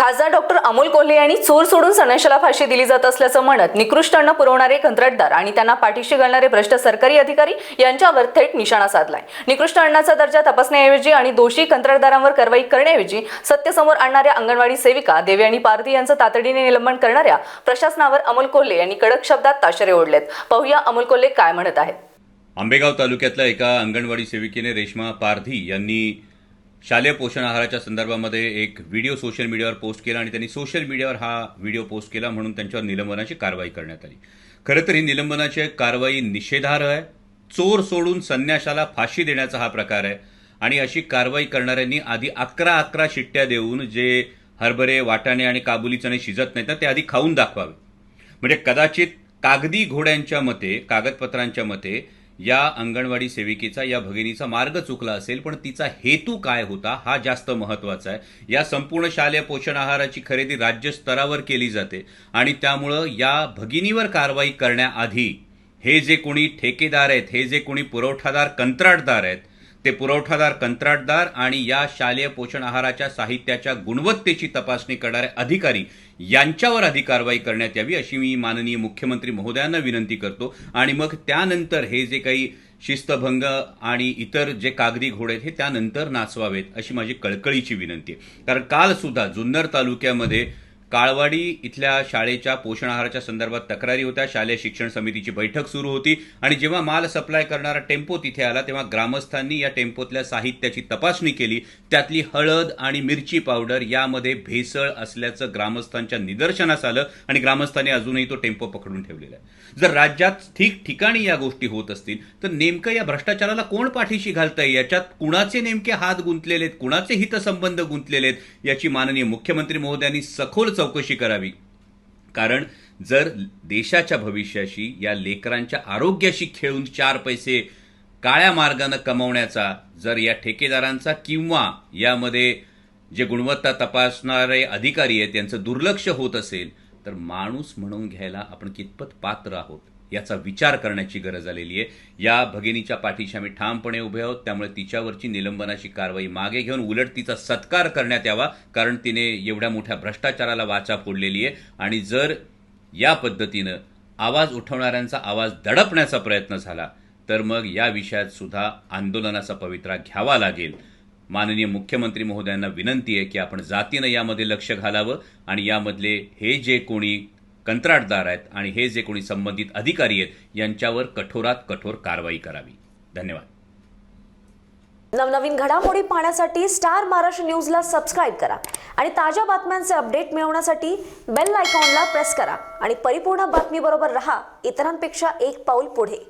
खासदार डॉक्टर अमोल कोल्हे यांनी चोर सोडून सन्याशाला फाशी दिली जात असल्याचं म्हणत निकृष्ट अन्न पुरवणारे कंत्राटदार आणि त्यांना पाठीशी घालणारे भ्रष्ट सरकारी अधिकारी यांच्यावर थेट निशाणा साधलाय। निकृष्ट अन्नाचा दर्जा तपासण्याऐवजी आणि दोषी कंत्राटदारांवर कारवाई करण्याऐवजी सत्य समोर आणणाऱ्या अंगणवाडी सेविका देवयानी पारधी यांचं तातडीने निलंबन करणाऱ्या प्रशासनावर अमोल कोल्हे यांनी कडक शब्दात ताशेरे ओढलेत। पाहूया अमोल कोल्हे काय म्हणत आहेत। आंबेगाव तालुक्यातल्या एका अंगणवाडी सेविकेने रेश्मा पारधी यांनी शालेय पोषण आहाराच्या संदर्भामध्ये एक व्हिडिओ सोशल मीडियावर पोस्ट केला आणि त्यांनी सोशल मीडियावर हा व्हिडिओ पोस्ट केला म्हणून त्यांच्यावर निलंबनाची कारवाई करण्यात आली। खरं तर ही निलंबनाची कारवाई निषेधार्ह आहे। चोर सोडून संन्याशाला फाशी देण्याचा हा प्रकार आहे आणि अशी कारवाई करणाऱ्यांनी आधी 11 शिट्ट्या देऊन जे हरभरे, वाटाणे आणि काबुली चणे शिजत नाहीत ना ते आधी खाऊन दाखवावे। म्हणजे कदाचित कागदी घोड्यांच्या मते, कागदपत्रांच्या मते या अंगणवाडी सेविकेचा, या भगिनीचा मार्ग चुकला असेल, पण तिचा हेतू काय होता हा जास्त महत्त्वाचा आहे। या संपूर्ण शालेय पोषण आहाराची खरेदी राज्य स्तरावर केली जाते आणि त्यामुळं या भगिनीवर कारवाई करण्याआधी हे जे कोणी ठेकेदार आहेत, हे जे कोणी पुरवठादार, कंत्राटदार आहेत, ते पुरवठादार, कंत्राटदार आणि या शालेय पोषण आहाराच्या साहित्याच्या गुणवत्तेची तपासणी करणारे अधिकारी यांच्यावर आधी कारवाई करण्यात यावी अशी मी माननीय मुख्यमंत्री महोदयांना विनंती करतो। आणि मग त्यानंतर हे जे काही शिस्तभंग आणि इतर जे कागदी घोडे आहेत हे त्यानंतर नाचवावेत अशी माझी कळकळीची विनंती आहे। कारण काल सुद्धा जुन्नर तालुक्यामध्ये काळवाडी इथल्या शाळेच्या पोषण आहाराच्या संदर्भात तक्रारी होत्या। शालेय शिक्षण समितीची बैठक सुरू होती आणि जेव्हा माल सप्लाय करणारा टेम्पो तिथे आला तेव्हा ग्रामस्थांनी या टेम्पोतल्या साहित्याची तपासणी केली। त्यातली हळद आणि मिरची पावडर यामध्ये भेसळ असल्याचं ग्रामस्थांच्या निदर्शनास आलं आणि ग्रामस्थांनी अजूनही तो टेम्पो पकडून ठेवलेला आहे। जर राज्यात ठिकठिकाणी या गोष्टी होत असतील तर नेमकं या भ्रष्टाचाराला कोण पाठीशी घालतंय, याच्यात कुणाचे नेमके हात गुंतलेले आहेत, कुणाचे हितसंबंध गुंतलेले आहेत याची माननीय मुख्यमंत्री महोदयांनी सखोल चौकशी करावी। कारण जर देशाच्या भविष्याशी, या लेकरांच्या आरोग्याशी खेळून 4 पैसे काळ्या मार्गाने कमवण्याचा जर या ठेकेदारांचा किंवा यामध्ये जे गुणवत्ता तपासणारे अधिकारी आहेत त्यांचं दुर्लक्ष होत असेल तर माणूस म्हणून घ्यायला आपण कितपत पात्र आहोत याचा विचार करण्याची गरज आलेली आहे। या भगिनीच्या पाठीशी आम्ही ठामपणे उभे आहोत, त्यामुळे तिच्यावरची निलंबनाची कारवाई मागे घेऊन उलट तिचा सत्कार करण्यात यावा, कारण तिने एवढ्या मोठ्या भ्रष्टाचाराला वाचा फोडलेली आहे। आणि जर या पद्धतीनं आवाज उठवणाऱ्यांचा आवाज दडपण्याचा प्रयत्न झाला तर मग या विषयात सुद्धा आंदोलनाचा पवित्रा घ्यावा लागेल। माननीय मुख्यमंत्री महोदयांना विनंती आहे की आपण जातीनं यामध्ये लक्ष घालावं आणि यामधले हे जे कोणी कंत्राटदार आहेत आणि हे जे कोणी संबंधित अधिकारी आहेत यांच्यावर कठोरात कठोर कारवाई करावी। धन्यवाद। नवनवीन घडामोडी पाहण्यासाठी स्टार महाराष्ट्र न्यूजला सबस्क्राईब करा आणि ताज्या बातम्यांचे अपडेट मिळवण्यासाठी बेल आयकॉनला प्रेस करा आणि परिपूर्ण बातमीबरोबर रहा, इतरांपेक्षा एक पाऊल पुढे।